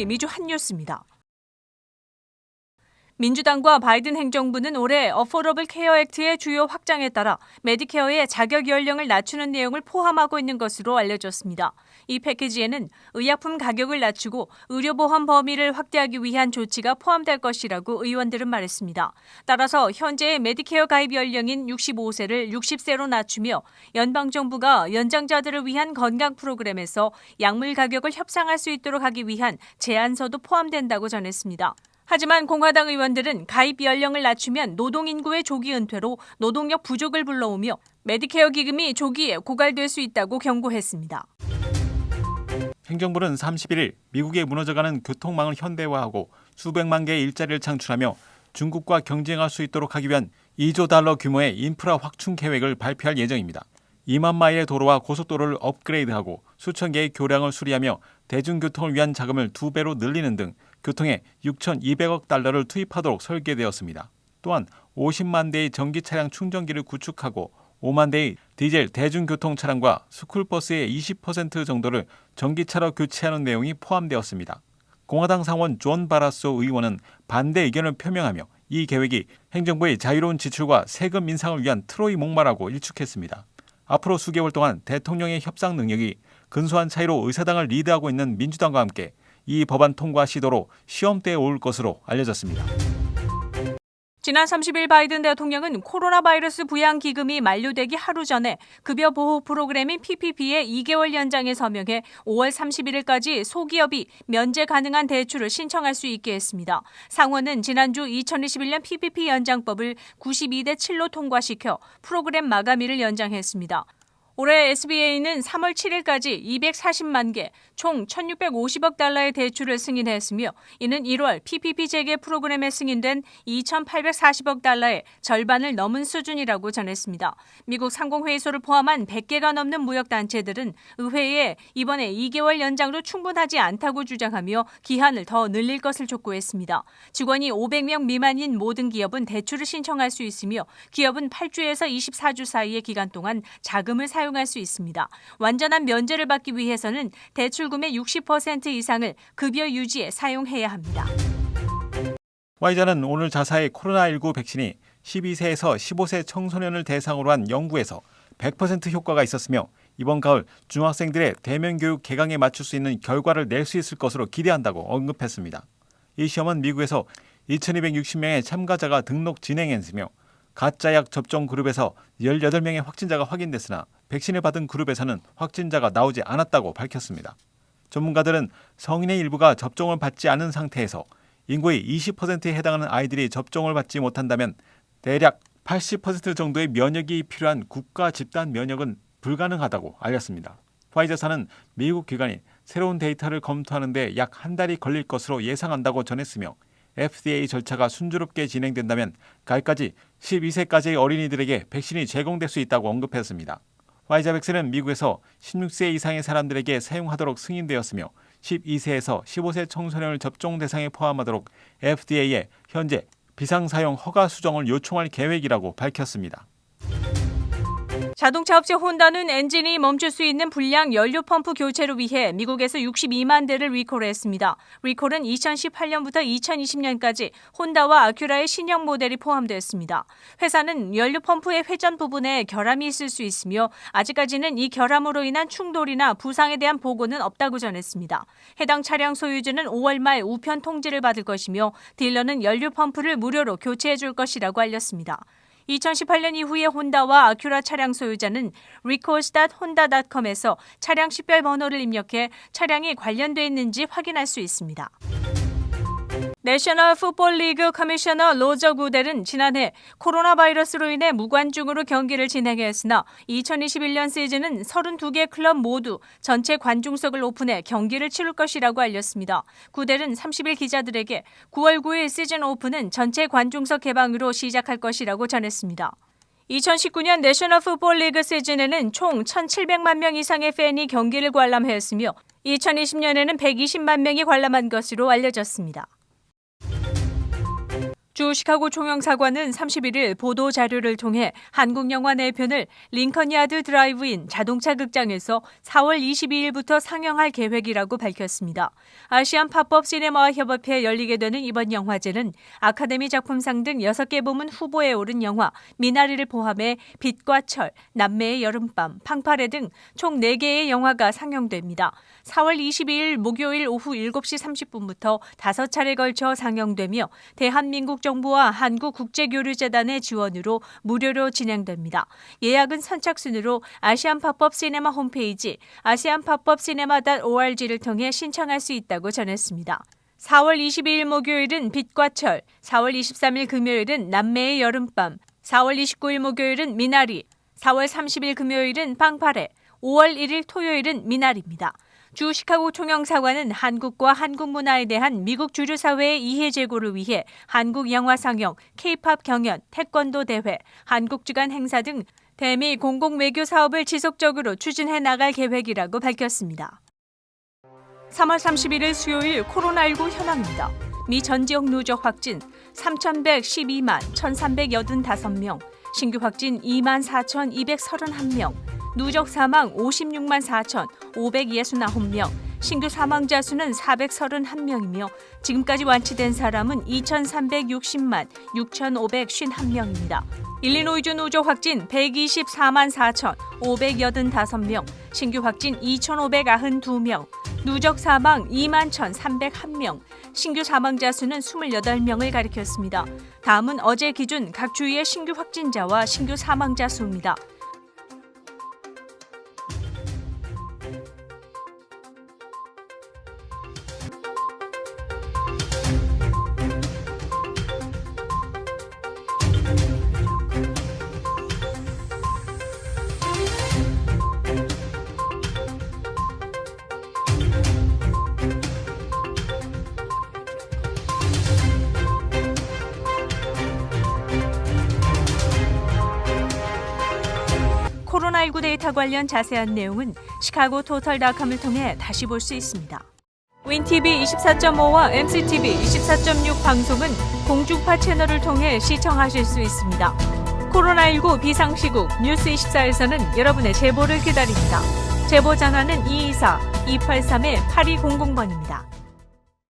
TV 미주 한뉴스입니다. 민주당과 바이든 행정부는 올해 어포더블 케어 액트의 주요 확장에 따라 메디케어의 자격 연령을 낮추는 내용을 포함하고 있는 것으로 알려졌습니다. 이 패키지에는 의약품 가격을 낮추고 의료보험 범위를 확대하기 위한 조치가 포함될 것이라고 의원들은 말했습니다. 따라서 현재의 메디케어 가입 연령인 65세를 60세로 낮추며 연방정부가 연장자들을 위한 건강 프로그램에서 약물 가격을 협상할 수 있도록 하기 위한 제안서도 포함된다고 전했습니다. 하지만 공화당 의원들은 가입 연령을 낮추면 노동인구의 조기 은퇴로 노동력 부족을 불러오며 메디케어 기금이 조기에 고갈될 수 있다고 경고했습니다. 행정부는 31일 미국에 무너져가는 교통망을 현대화하고 수백만 개의 일자리를 창출하며 중국과 경쟁할 수 있도록 하기 위한 2조 달러 규모의 인프라 확충 계획을 발표할 예정입니다. 2만 마일의 도로와 고속도로를 업그레이드하고 수천 개의 교량을 수리하며 대중교통을 위한 자금을 2배로 늘리는 등 교통에 6,200억 달러를 투입하도록 설계되었습니다. 또한 50만 대의 전기 차량 충전기를 구축하고 5만 대의 디젤 대중교통 차량과 스쿨버스의 20% 정도를 전기차로 교체하는 내용이 포함되었습니다. 공화당 상원 존 바라소 의원은 반대 의견을 표명하며 이 계획이 행정부의 자유로운 지출과 세금 인상을 위한 트로이 목마라고 일축했습니다. 앞으로 수개월 동안 대통령의 협상 능력이 근소한 차이로 의사당을 리드하고 있는 민주당과 함께 이 법안 통과 시도로 시험대에 올 것으로 알려졌습니다. 지난 30일 바이든 대통령은 코로나 바이러스 부양 기금이 만료되기 하루 전에 급여 보호 프로그램인 PPP의 2개월 연장에 서명해 5월 31일까지 소기업이 면제 가능한 대출을 신청할 수 있게 했습니다. 상원은 지난주 2021년 PPP 연장법을 92대 7로 통과시켜 프로그램 마감일을 연장했습니다. 올해 SBA는 3월 7일까지 240만 개, 총 1,650억 달러의 대출을 승인했으며 이는 1월 PPP 재개 프로그램에 승인된 2,840억 달러의 절반을 넘은 수준이라고 전했습니다. 미국 상공회의소를 포함한 100개가 넘는 무역단체들은 의회에 이번에 2개월 연장도 충분하지 않다고 주장하며 기한을 더 늘릴 것을 촉구했습니다. 직원이 500명 미만인 모든 기업은 대출을 신청할 수 있으며 기업은 8주에서 24주 사이의 기간 동안 자금을 사용할 수 있습니다. 완전한 면제를 받기 위해서는 대출금의 60% 이상을 급여 유지에 사용해야 합니다. 화이자는 오늘 자사의 코로나19 백신이 12세에서 15세 청소년을 대상으로 한 연구에서 100% 효과가 있었으며 이번 가을 중학생들의 대면 교육 개강에 맞출 수 있는 결과를 낼 수 있을 것으로 기대한다고 언급했습니다. 이 시험은 미국에서 2,260명의 참가자가 등록 진행했으며 가짜약 접종 그룹에서 18명의 확진자가 확인됐으나 백신을 받은 그룹에서는 확진자가 나오지 않았다고 밝혔습니다. 전문가들은 성인의 일부가 접종을 받지 않은 상태에서 인구의 20%에 해당하는 아이들이 접종을 받지 못한다면 대략 80% 정도의 면역이 필요한 국가 집단 면역은 불가능하다고 알렸습니다. 화이자사는 미국 기관이 새로운 데이터를 검토하는 데 약 한 달이 걸릴 것으로 예상한다고 전했으며 FDA 절차가 순조롭게 진행된다면 가을까지 12세까지의 어린이들에게 백신이 제공될 수 있다고 언급했습니다. 화이자 백신은 미국에서 16세 이상의 사람들에게 사용하도록 승인되었으며 12세에서 15세 청소년을 접종 대상에 포함하도록 FDA에 현재 비상사용 허가 수정을 요청할 계획이라고 밝혔습니다. 자동차 업체 혼다는 엔진이 멈출 수 있는 불량 연료 펌프 교체를 위해 미국에서 62만 대를 리콜했습니다. 리콜은 2018년부터 2020년까지 혼다와 아큐라의 신형 모델이 포함되었습니다. 회사는 연료 펌프의 회전 부분에 결함이 있을 수 있으며 아직까지는 이 결함으로 인한 충돌이나 부상에 대한 보고는 없다고 전했습니다. 해당 차량 소유주는 5월 말 우편 통지를 받을 것이며 딜러는 연료 펌프를 무료로 교체해 줄 것이라고 알렸습니다. 2018년 이후에 혼다와 아큐라 차량 소유자는 recalls.honda.com에서 차량 식별 번호를 입력해 차량이 관련돼 있는지 확인할 수 있습니다. 내셔널 풋볼 리그 커미셔너 로저 구델은 지난해 코로나 바이러스로 인해 무관중으로 경기를 진행했으나 2021년 시즌은 32개 클럽 모두 전체 관중석을 오픈해 경기를 치를 것이라고 알렸습니다. 구델은 30일 기자들에게 9월 9일 시즌 오픈은 전체 관중석 개방으로 시작할 것이라고 전했습니다. 2019년 내셔널 풋볼 리그 시즌에는 총 1,700만 명 이상의 팬이 경기를 관람했으며 2020년에는 120만 명이 관람한 것으로 알려졌습니다. 주 시카고 총영사관은 31일 보도 자료를 통해 한국 영화 4편을 링컨 야드 드라이브인 자동차 극장에서 4월 22일부터 상영할 계획이라고 밝혔습니다. 아시안 팝업 시네마 협업회 열리게 되는 이번 영화제는 아카데미 작품상 등 6개 부문 후보에 오른 영화 미나리를 포함해 빛과 철, 남매의 여름밤, 팡파레 등 총 4개의 영화가 상영됩니다. 4월 22일 목요일 오후 7시 30분부터 5차례 걸쳐 상영되며 대한민국 정부와 한국국제교류재단의 지원으로 무료로 진행됩니다. 예약은 선착순으로 아시안 팝업 시네마 홈페이지 asianpopupcinema.org를 통해 신청할 수 있다고 전했습니다. 4월 22일 목요일은 빛과 철, 4월 23일 금요일은 남매의 여름밤, 4월 29일 목요일은 미나리, 4월 30일 금요일은 팡파레, 5월 1일 토요일은 미나리입니다. 주 시카고 총영사관은 한국과 한국 문화에 대한 미국 주류 사회의 이해 제고를 위해 한국 영화 상영, K-팝 경연, 태권도 대회, 한국 주간 행사 등 대미 공공 외교 사업을 지속적으로 추진해 나갈 계획이라고 밝혔습니다. 3월 31일 수요일 코로나19 현황입니다. 미 전 지역 누적 확진 3,112만 1,385명, 신규 확진 24,231명, 누적 사망 56만 4,569명, 신규 사망자 수는 431명이며 지금까지 완치된 사람은 2,360만 6,551명입니다. 일리노이주 누적 확진 124만 4,585명, 신규 확진 2,592명, 누적 사망 2만 1,301명, 신규 사망자 수는 28명을 가리켰습니다. 다음은 어제 기준 각 주의 신규 확진자와 신규 사망자 수입니다. 코로나19 데이터 관련 자세한 내용은 시카고토털닷컴을 통해 다시 볼 수 있습니다. 윈TV 24.5와 MCTV 24.6 방송은 공중파 채널을 통해 시청하실 수 있습니다. 코로나19 비상시국 뉴스24에서는 여러분의 제보를 기다립니다. 제보 전화는 224-283-8200번입니다.